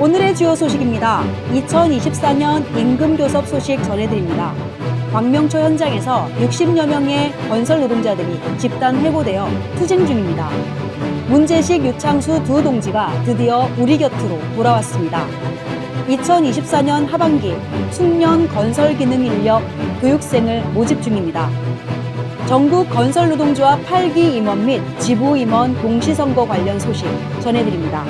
오늘의 주요 소식입니다. 2024년 임금교섭 소식 전해드립니다. 광명초 현장에서 60여 명의 건설 노동자들이 집단 해고되어 투쟁 중입니다. 문재식, 유창수 두 동지가 드디어 우리 곁으로 돌아왔습니다. 2024년 하반기 숙련 건설기능인력 교육생을 모집 중입니다. 전국 건설노동조합 8기 임원 및 지부 임원 동시선거 관련 소식 전해드립니다.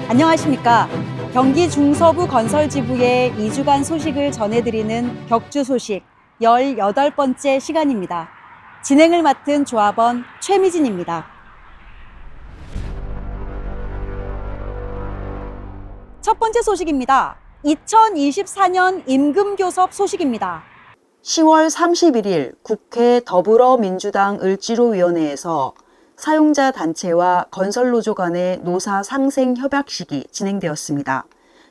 안녕하십니까. 경기 중서부 건설지부의 2주간 소식을 전해드리는 격주 소식 18번째 시간입니다. 진행을 맡은 조합원 최미진입니다. 첫 번째 소식입니다. 2024년 임금교섭 소식입니다. 10월 31일 국회 더불어민주당 을지로위원회에서 사용자 단체와 건설노조 간의 노사 상생 협약식이 진행되었습니다.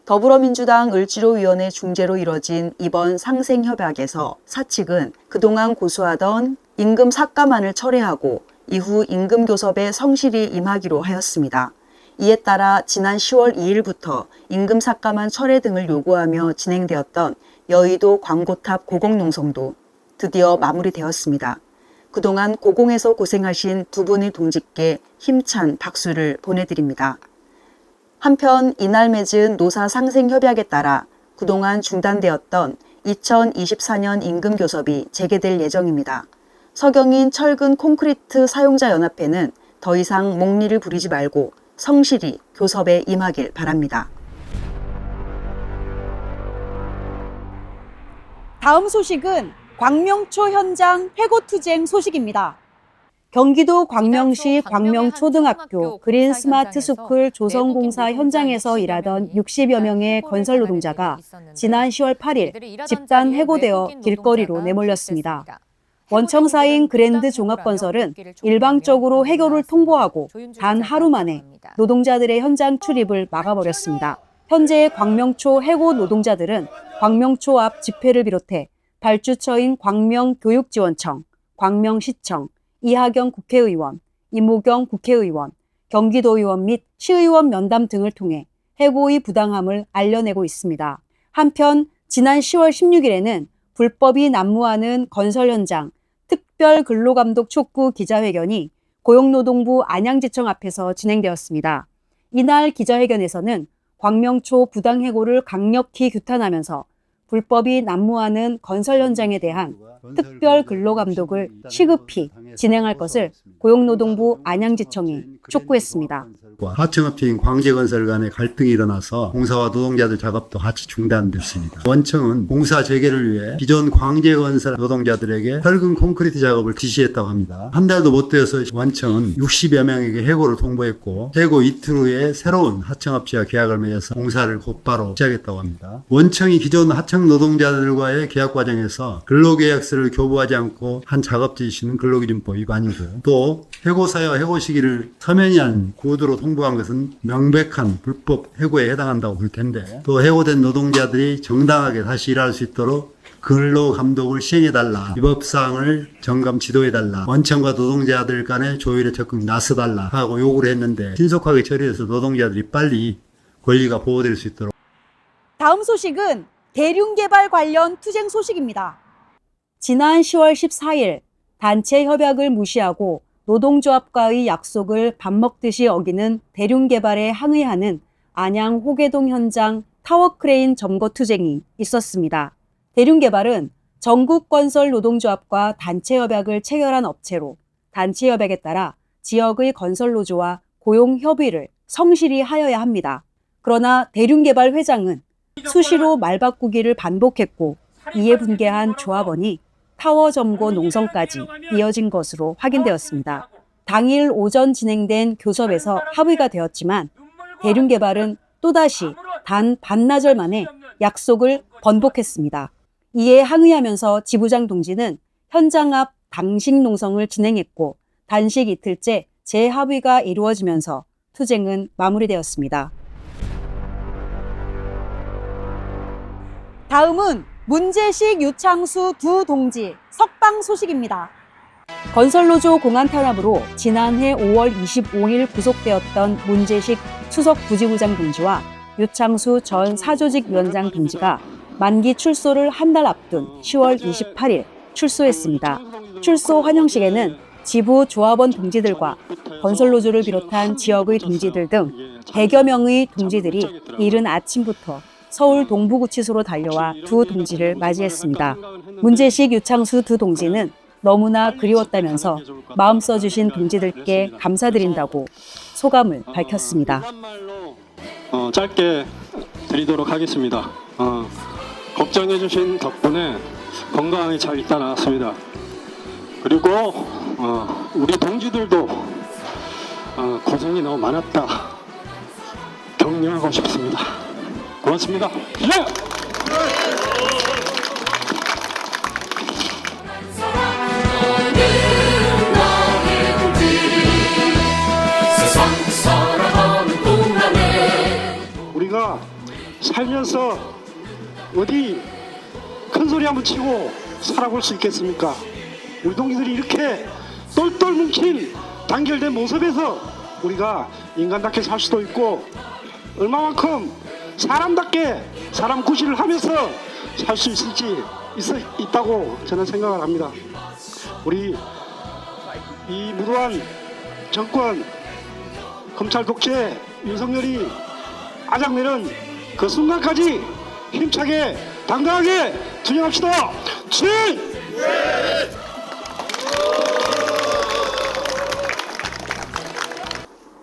더불어민주당 을지로위원회 중재로 이뤄진 이번 상생 협약에서 사측은 그동안 고수하던 임금 삭감안을 철회하고 이후 임금교섭에 성실히 임하기로 하였습니다. 이에 따라 지난 10월 2일부터 임금 삭감안 철회 등을 요구하며 진행되었던 여의도 광고탑 고공농성도 드디어 마무리되었습니다. 그동안 고공에서 고생하신 두 분의 동지께 힘찬 박수를 보내드립니다. 한편 이날 맺은 노사 상생 협약에 따라 그동안 중단되었던 2024년 임금교섭이 재개될 예정입니다. 서경인 철근 콘크리트 사용자 연합회는 더 이상 목리를 부리지 말고 성실히 교섭에 임하길 바랍니다. 다음 소식은 광명초 현장 해고투쟁 소식입니다. 경기도 광명시 광명초등학교 그린스마트스쿨 조성공사 현장에서 일하던 60여 명의 건설 노동자가 지난 10월 8일 집단 해고되어 길거리로 내몰렸습니다. 원청사인 그랜드 종합건설은 일방적으로 해고를 통보하고 단 하루 만에 노동자들의 현장 출입을 막아버렸습니다. 현재 광명초 해고 노동자들은 광명초 앞 집회를 비롯해 발주처인 광명교육지원청, 광명시청, 이하경 국회의원, 이모경 국회의원, 경기도의원 및 시의원 면담 등을 통해 해고의 부당함을 알려내고 있습니다. 한편 지난 10월 16일에는 불법이 난무하는 건설 현장 특별근로감독 촉구 기자회견이 고용노동부 안양지청 앞에서 진행되었습니다. 이날 기자회견에서는 광명초 부당해고를 강력히 규탄하면서 불법이 난무하는 건설 현장에 대한 특별 근로감독을 시급히 진행할 것을 고용노동부 안양지청이 촉구했습니다. 하청업체인 광재건설 간의 갈등이 일어나서 공사와 노동자들 작업도 같이 중단됐습니다. 원청은 공사 재개를 위해 기존 광재건설 노동자들에게 철근 콘크리트 작업을 지시했다고 합니다. 한 달도 못 되어서 원청은 60여 명에게 해고를 통보했고 해고 이틀 후에 새로운 하청업체와 계약을 맺어서 공사를 곧바로 시작했다고 합니다. 원청이 기존 하청 노동자들과의 계약 과정에서 근로계약서를 교부하지 않고 한 작업 지시는 근로기준법 위반이고, 또 해고사유와 해고 시기를 서면이 아닌 구두로 통보한 것은 명백한 불법 해고에 해당한다고 볼 텐데, 또 해고된 노동자들이 정당하게 다시 일할 수 있도록 근로감독을 시행해달라, 위법사항을 점검 지도해달라, 원청과 노동자들 간의 조율에 적극 나서달라 하고 요구를 했는데 신속하게 처리해서 노동자들이 빨리 권리가 보호될 수 있도록. 다음 소식은 대륜개발 관련 투쟁 소식입니다. 지난 10월 14일 단체 협약을 무시하고 노동조합과의 약속을 밥 먹듯이 어기는 대륜개발에 항의하는 안양 호계동 현장 타워크레인 점거 투쟁이 있었습니다. 대륜개발은 전국건설노동조합과 단체협약을 체결한 업체로 단체협약에 따라 지역의 건설노조와 고용협의를 성실히 하여야 합니다. 그러나 대륜개발 회장은 수시로 말 바꾸기를 반복했고, 이에 분개한 조합원이 타워 점거 농성까지 이어진 것으로 확인되었습니다. 당일 오전 진행된 교섭에서 합의가 되었지만 대륜개발은 또다시 단 반나절 만에 약속을 번복했습니다. 이에 항의하면서 지부장 동지는 현장 앞 당식 농성을 진행했고, 단식 이틀째 재합의가 이루어지면서 투쟁은 마무리되었습니다. 다음은 문제식 유창수 두 동지 석방 소식입니다. 건설노조 공안 탄압으로 지난해 5월 25일 구속되었던 문제식 수석 부지부장 동지와 유창수 전 사조직 위원장 동지가 만기 출소를 한 달 앞둔 10월 28일 출소했습니다. 출소 환영식에는 지부 조합원 동지들과 건설노조를 비롯한 지역의 동지들 등 100여 명의 동지들이 이른 아침부터 서울 동부구치소로 달려와 두 동지를 맞이했습니다. 문제식 유창수 두 동지는 너무나 그리웠다면서 마음 써주신 동지들께 감사드린다고 소감을 밝혔습니다. 짧게 드리도록 하겠습니다. 걱정해 주신 덕분에 건강하게 잘 있다 나왔습니다. 그리고 우리 동지들도 고생이 너무 많았다 격려하고 싶습니다. 고맙습니다. 우리가 살면서 어디 큰 소리 한번 치고 살아볼 수 있겠습니까? 우리 동기들이 이렇게 똘똘 뭉친 단결된 모습에서 우리가 인간답게 살 수도 있고 얼마만큼 사람답게 사람 구실을 하면서 살 수 있다고 저는 생각을 합니다. 우리 이 무도한 정권 검찰 독재 윤석열이 아작내는 그 순간까지 힘차게 당당하게 투쟁합시다.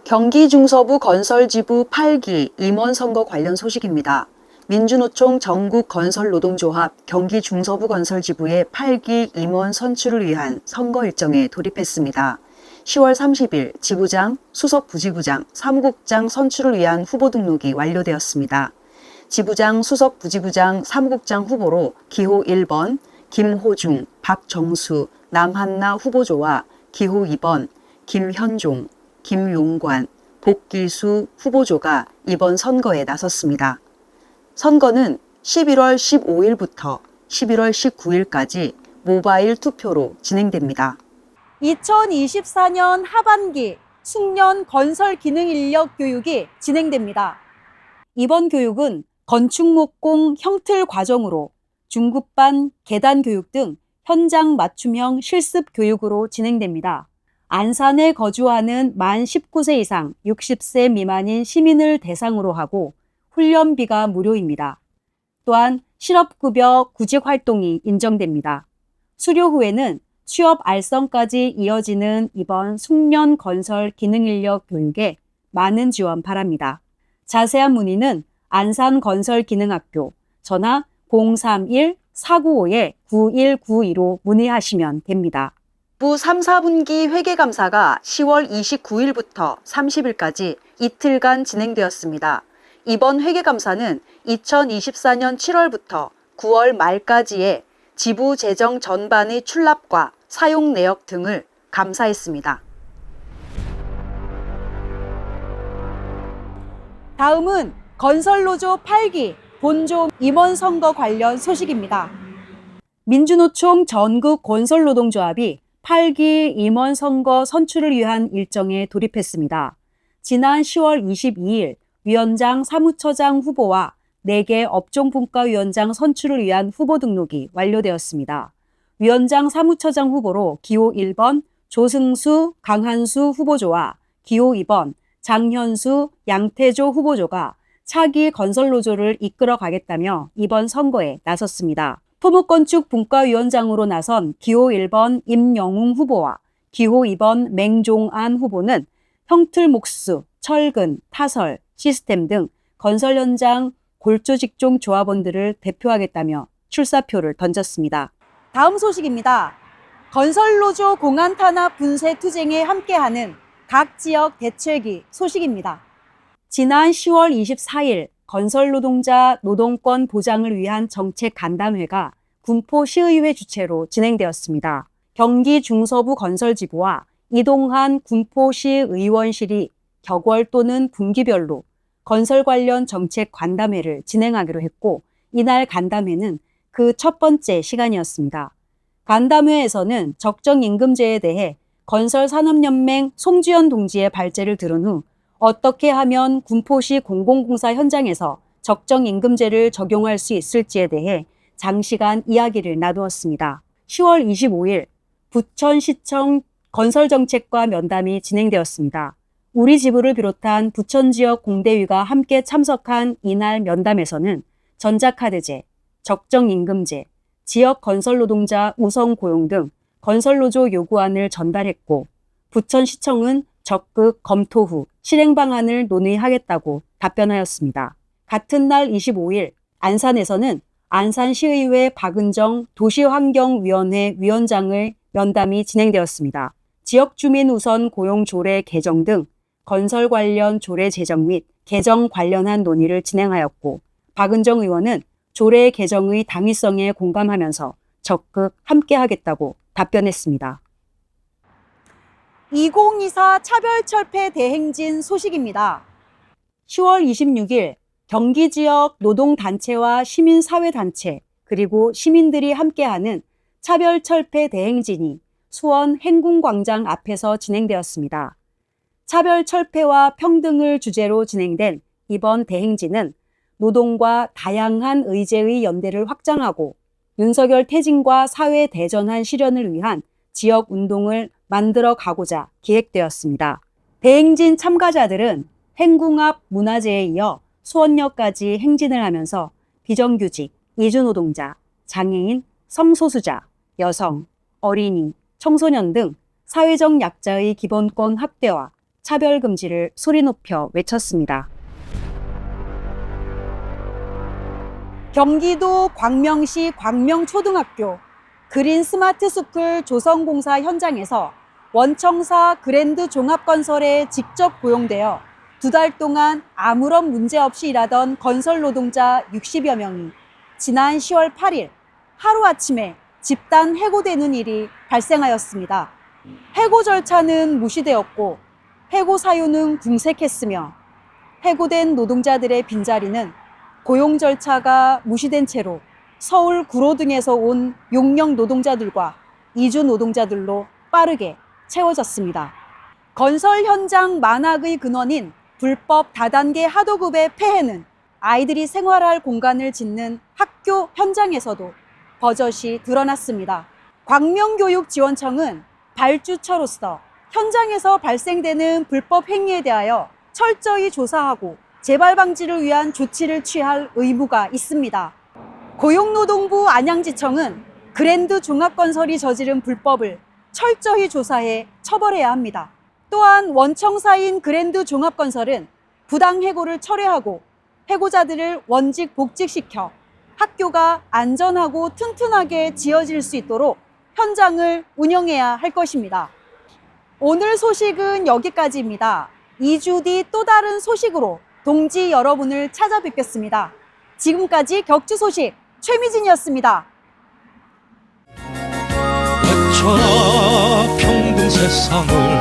경기 중서부 건설지부 8기 임원 선거 관련 소식입니다. 민주노총 전국건설노동조합 경기 중서부 건설지부의 8기 임원 선출을 위한 선거 일정에 돌입했습니다. 10월 30일 지부장, 수석 부지부장, 사무국장 선출을 위한 후보 등록이 완료되었습니다. 지부장, 수석 부지부장, 사무국장 후보로 기호 1번 김호중, 박정수, 남한나 후보조와 기호 2번 김현종, 김용관, 복길수 후보조가 이번 선거에 나섰습니다. 선거는 11월 15일부터 11월 19일까지 모바일 투표로 진행됩니다. 2024년 하반기 숙련 건설 기능 인력 교육이 진행됩니다. 이번 교육은 건축목공 형틀 과정으로 중급반 계단 교육 등 현장 맞춤형 실습 교육으로 진행됩니다. 안산에 거주하는 만 19세 이상 60세 미만인 시민을 대상으로 하고 훈련비가 무료입니다. 또한 실업급여 구직 활동이 인정됩니다. 수료 후에는 취업 알선까지 이어지는 이번 숙련 건설 기능인력 교육에 많은 지원 바랍니다. 자세한 문의는 안산건설기능학교 전화 031-495-9192로 문의하시면 됩니다. 부 3, 4분기 회계감사가 10월 29일부터 30일까지 이틀간 진행되었습니다. 이번 회계감사는 2024년 7월부터 9월 말까지의 지부 재정 전반의 출납과 사용 내역 등을 감사했습니다. 다음은 건설노조 8기 본조 임원 선거 관련 소식입니다. 민주노총 전국 건설노동조합이 8기 임원 선거 선출을 위한 일정에 돌입했습니다. 지난 10월 22일 위원장 사무처장 후보와 4개 업종분과위원장 선출을 위한 후보 등록이 완료되었습니다. 위원장 사무처장 후보로 기호 1번 조승수, 강한수 후보조와 기호 2번 장현수, 양태조 후보조가 차기 건설노조를 이끌어 가겠다며 이번 선거에 나섰습니다. 토목건축 분과위원장으로 나선 기호 1번 임영웅 후보와 기호 2번 맹종안 후보는 형틀목수, 철근, 타설, 시스템 등 건설 현장 골조직종 조합원들을 대표하겠다며 출사표를 던졌습니다. 다음 소식입니다. 건설노조 공안탄압 분쇄 투쟁에 함께하는 각 지역 대책위 소식입니다. 지난 10월 24일 건설노동자 노동권 보장을 위한 정책 간담회가 군포시의회 주최로 진행되었습니다. 경기 중서부 건설지부와 이동한 군포시 의원실이 격월 또는 분기별로 건설 관련 정책 간담회를 진행하기로 했고, 이날 간담회는 그 첫 번째 시간이었습니다. 간담회에서는 적정임금제에 대해 건설산업연맹 송주연 동지의 발제를 들은 후 어떻게 하면 군포시 공공공사 현장에서 적정임금제를 적용할 수 있을지에 대해 장시간 이야기를 나누었습니다. 10월 25일 부천시청 건설정책과 면담이 진행되었습니다. 우리 지부를 비롯한 부천 지역 공대위가 함께 참석한 이날 면담에서는 전자카드제, 적정임금제, 지역 건설노동자 우선 고용 등 건설노조 요구안을 전달했고, 부천시청은 적극 검토 후 실행 방안을 논의하겠다고 답변하였습니다. 같은 날 25일 안산에서는 안산시의회 박은정 도시환경위원회 위원장의 면담이 진행되었습니다. 지역 주민 우선 고용 조례 개정 등 건설 관련 조례 제정 및 개정 관련한 논의를 진행하였고, 박은정 의원은 조례 개정의 당위성에 공감하면서 적극 함께하겠다고 답변했습니다. 2024 차별철폐 대행진 소식입니다. 10월 26일 경기 지역 노동단체와 시민사회단체 그리고 시민들이 함께하는 차별철폐 대행진이 수원 행궁광장 앞에서 진행되었습니다. 차별철폐와 평등을 주제로 진행된 이번 대행진은 노동과 다양한 의제의 연대를 확장하고 윤석열 퇴진과 사회 대전환 실현을 위한 지역 운동을 만들어 가고자 기획되었습니다. 대행진 참가자들은 행궁 앞 문화재에 이어 수원역까지 행진을 하면서 비정규직, 이주노동자, 장애인, 성소수자, 여성, 어린이, 청소년 등 사회적 약자의 기본권 확대와 차별 금지를 소리 높여 외쳤습니다. 경기도 광명시 광명초등학교 그린 스마트 스쿨 조성공사 현장에서 원청사 그랜드 종합건설에 직접 고용되어 2달 동안 아무런 문제 없이 일하던 건설 노동자 60여 명이 지난 10월 8일 하루아침에 집단 해고되는 일이 발생하였습니다. 해고 절차는 무시되었고 해고 사유는 궁색했으며 해고된 노동자들의 빈자리는 고용 절차가 무시된 채로 서울 구로 등에서 온 용역 노동자들과 이주 노동자들로 빠르게 채워졌습니다. 건설 현장 만악의 근원인 불법 다단계 하도급의 폐해는 아이들이 생활할 공간을 짓는 학교 현장에서도 버젓이 드러났습니다. 광명교육지원청은 발주처로서 현장에서 발생되는 불법 행위에 대하여 철저히 조사하고 재발 방지를 위한 조치를 취할 의무가 있습니다. 고용노동부 안양지청은 그랜드 종합건설이 저지른 불법을 철저히 조사해 처벌해야 합니다. 또한 원청사인 그랜드 종합건설은 부당 해고를 철회하고 해고자들을 원직 복직시켜 학교가 안전하고 튼튼하게 지어질 수 있도록 현장을 운영해야 할 것입니다. 오늘 소식은 여기까지입니다. 2주 뒤 또 다른 소식으로 동지 여러분을 찾아뵙겠습니다. 지금까지 격주 소식 최미진이었습니다. 어쩌나 평등 세상을